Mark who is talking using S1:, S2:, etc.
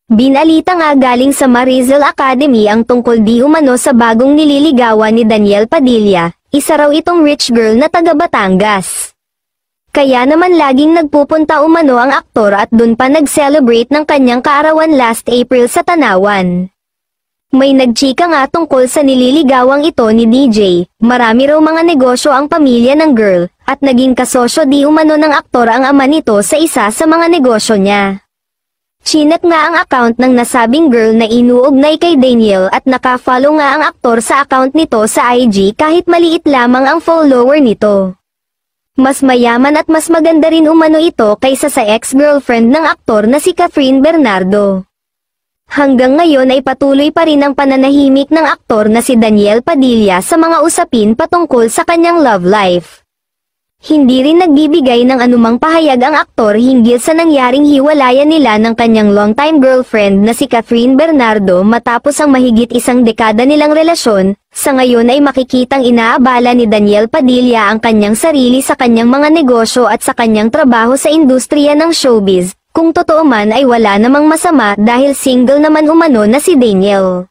S1: Binalita nga galing sa Marizel Academy ang tungkol di umano sa bagong nililigawan ni Daniel Padilla, isa raw itong rich girl na taga Batangas. Kaya naman laging nagpupunta umano ang aktor at dun pa nag-celebrate ng kanyang kaarawan last April sa Tanawan. May nagchika nga tungkol sa nililigawang ito ni DJ, marami raw mga negosyo ang pamilya ng girl, at naging kasosyo di umano ng aktor ang ama nito sa isa sa mga negosyo niya. Chinat nga ang account ng nasabing girl na inuugnay kay Daniel at nakafollow nga ang aktor sa account nito sa IG kahit maliit lamang ang follower nito. Mas mayaman at mas maganda rin umano ito kaysa sa ex-girlfriend ng aktor na si Catherine Bernardo. Hanggang ngayon ay patuloy pa rin ang pananahimik ng aktor na si Daniel Padilla sa mga usapin patungkol sa kanyang love life. Hindi rin nagbibigay ng anumang pahayag ang aktor hinggil sa nangyaring hiwalayan nila ng kanyang longtime girlfriend na si Catherine Bernardo matapos ang mahigit isang dekada nilang relasyon. Sa ngayon ay makikitang inaabala ni Daniel Padilla ang kanyang sarili sa kanyang mga negosyo at sa kanyang trabaho sa industriya ng showbiz. Kung totoo man ay wala namang masama dahil single naman umano na si Daniel.